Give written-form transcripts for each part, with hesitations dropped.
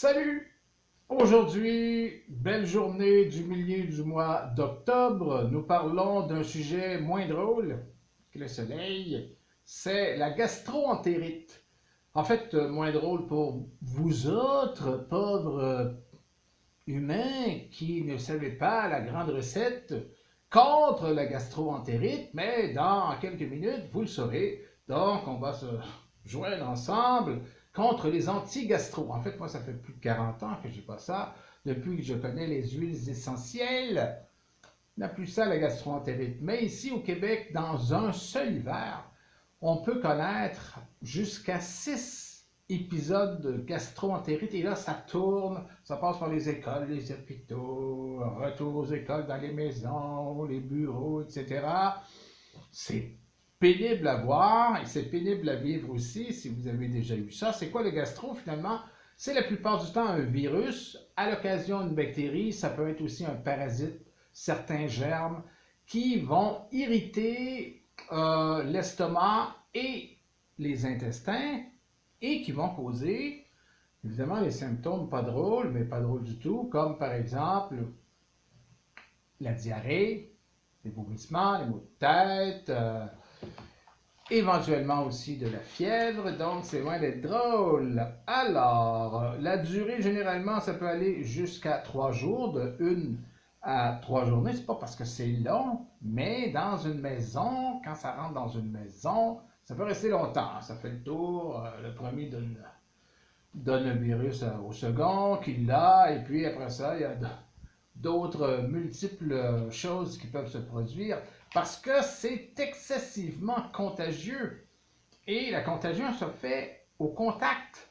Salut! Aujourd'hui, belle journée du milieu du mois d'octobre. Nous parlons d'un sujet moins drôle que le soleil. C'est la gastro-entérite. En fait, moins drôle pour vous autres, pauvres humains qui ne savaient pas la grande recette contre la gastro-entérite, mais dans quelques minutes, vous le saurez. Donc, on va se joindre ensemble contre les anti-gastro. En fait, moi, ça fait plus de 40 ans que j'ai pas ça. Depuis que je connais les huiles essentielles, on n'a plus ça, la gastro-entérite. Mais ici, au Québec, dans un seul hiver, on peut connaître jusqu'à 6 épisodes de gastro-entérite. Et là, ça tourne, ça passe par les écoles, les hôpitaux, retour aux écoles, dans les maisons, les bureaux, etc. C'est pénible à voir et c'est pénible à vivre aussi si vous avez déjà eu ça. C'est quoi le gastro finalement? C'est la plupart du temps un virus, à l'occasion d'une bactérie, ça peut être aussi un parasite, certains germes qui vont irriter l'estomac et les intestins et qui vont causer évidemment les symptômes pas drôles, mais pas drôles du tout, comme par exemple la diarrhée, les vomissements, les maux de tête, éventuellement aussi de la fièvre, donc c'est loin d'être drôle. Alors, la durée, généralement, ça peut aller jusqu'à 3 jours, de 1 à 3 journées. C'est pas parce que c'est long, mais dans une maison, quand ça rentre dans une maison, ça peut rester longtemps. Ça fait le tour, le premier donne le virus au second, qui l'a, et puis après ça, il y a d'autres multiples choses qui peuvent se produire parce que c'est excessivement contagieux. Et la contagion se fait au contact.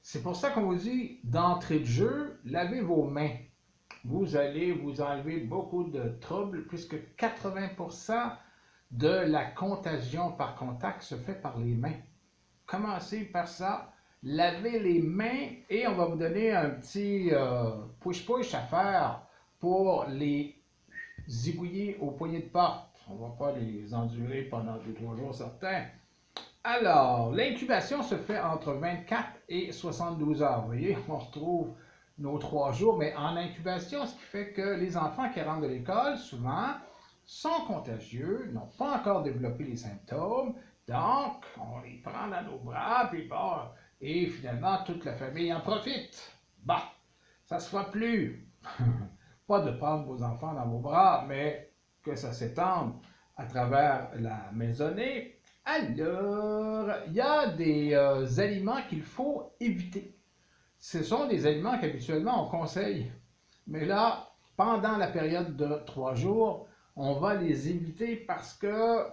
C'est pour ça qu'on vous dit d'entrée de jeu, lavez vos mains. Vous allez vous enlever beaucoup de troubles puisque 80% de la contagion par contact se fait par les mains. Commencez par ça. Lavez les mains et on va vous donner un petit push-push à faire pour les zigouiller au poignet de porte. On ne va pas les endurer pendant 2-3 jours certains. Alors, l'incubation se fait entre 24 et 72 heures. Vous voyez, on retrouve nos 3 jours, mais en incubation, ce qui fait que les enfants qui rentrent de l'école, souvent, sont contagieux, n'ont pas encore développé les symptômes, donc on les prend dans nos bras, puis bon, et finalement, toute la famille en profite. Bon, ça se fera plus. Pas de prendre vos enfants dans vos bras, mais que ça s'étende à travers la maisonnée. Alors, il y a des aliments qu'il faut éviter. Ce sont des aliments qu'habituellement on conseille. Mais là, pendant la période de 3 jours, on va les éviter parce que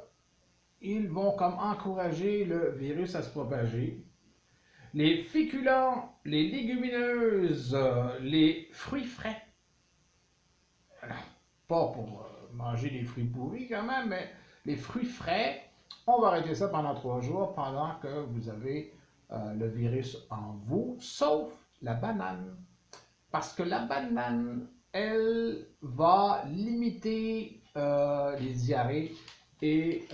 ils vont comme encourager le virus à se propager. Les féculents, les légumineuses, les fruits frais. Pas pour manger des fruits pourris quand même, mais les fruits frais, on va arrêter ça pendant 3 jours pendant que vous avez le virus en vous, sauf la banane. Parce que la banane, elle va limiter les diarrhées et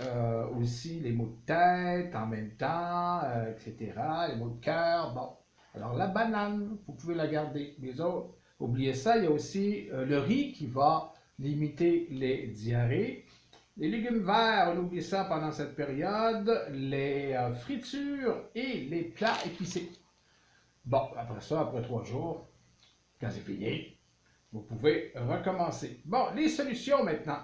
aussi les maux de tête en même temps, etc., les maux de cœur. Bon, alors la banane, vous pouvez la garder. Les autres, oubliez ça. Il y a aussi le riz qui va limiter les diarrhées. Les légumes verts, on oublie ça pendant cette période. Les fritures et les plats épicés. Bon, après ça, après 3 jours, quand c'est fini, vous pouvez recommencer. Bon, les solutions maintenant.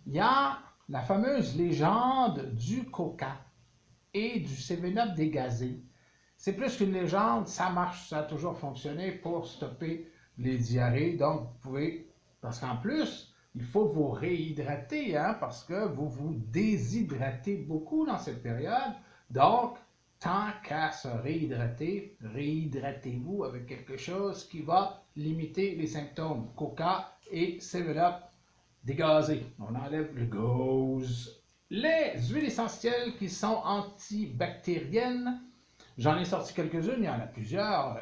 Il y a la fameuse légende du Coca et du 7-Up dégazé. C'est plus qu'une légende, ça marche, ça a toujours fonctionné pour stopper les diarrhées. Donc, vous pouvez, parce qu'en plus, il faut vous réhydrater, hein, parce que vous vous déshydratez beaucoup dans cette période. Donc, tant qu'à se réhydrater, réhydratez-vous avec quelque chose qui va limiter les symptômes. Coca et 7-Up dégazé. On enlève le gaz. Les huiles essentielles qui sont antibactériennes, j'en ai sorti quelques-unes, il y en a plusieurs,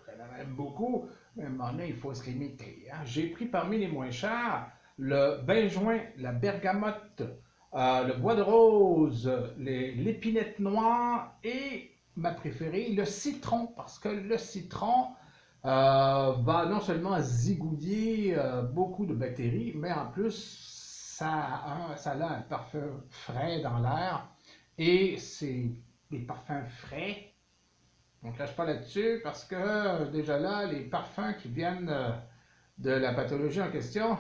il y en a même beaucoup, mais à un moment donné, il faut se limiter. Hein. J'ai pris parmi les moins chers le benjoin, la bergamote, le bois de rose, l'épinette noire et ma préférée, le citron, parce que le citron, va non seulement zigouiller beaucoup de bactéries, mais en plus, ça a un parfum frais dans l'air. Et c'est des parfums frais. On ne crache pas là-dessus parce que déjà là, les parfums qui viennent de la pathologie en question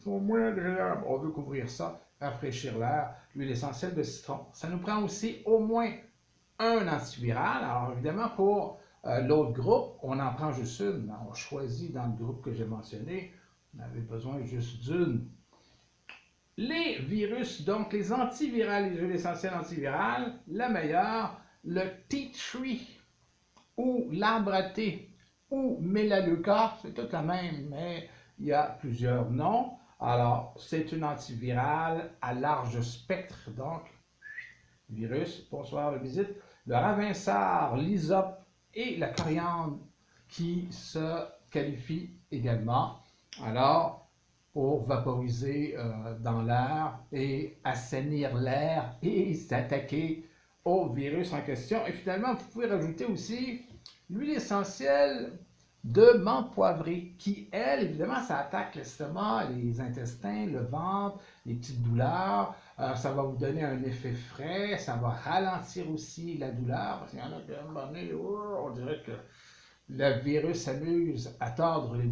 sont moins agréables. On veut couvrir ça, rafraîchir l'air, l'huile essentielle de citron. Ça nous prend aussi au moins un antiviral. Alors évidemment, pour l'autre groupe, on en prend juste une. On choisit dans le groupe que j'ai mentionné, on avait besoin juste d'une. Les virus, donc les antivirales, les huiles essentielles antivirales, la meilleure, le tea tree ou l'arbre à thé ou Melaleuca, c'est tout la même, mais il y a plusieurs noms. Alors, c'est une antivirale à large spectre, donc virus, bonsoir, la visite, le ravinsard, l'hysope et la coriandre qui se qualifient également. Alors, pour vaporiser dans l'air et assainir l'air et s'attaquer au virus en question. Et finalement, vous pouvez rajouter aussi l'huile essentielle de menthe poivrée qui, elle, évidemment, ça attaque l'estomac, les intestins, le ventre, les petites douleurs. Ça va vous donner un effet frais, ça va ralentir aussi la douleur. Parce qu'il y en a qui, à un moment donné, on dirait que le virus s'amuse à tordre les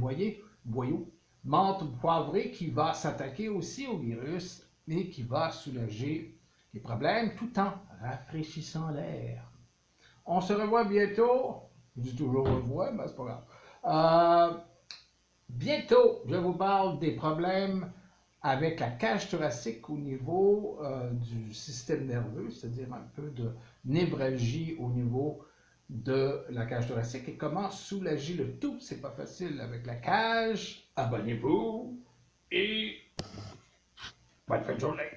boyaux. Menthe poivrée qui va s'attaquer aussi au virus et qui va soulager les problèmes tout en rafraîchissant l'air. On se revoit bientôt. Je dis toujours revoit, mais c'est pas grave. Bientôt, je vous parle des problèmes avec la cage thoracique au niveau du système nerveux, c'est-à-dire un peu de névralgie au niveau de la cage thoracique et comment soulager le tout. C'est pas facile avec la cage. Abonnez-vous et bonne fin de journée.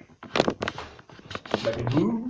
Abonnez-vous.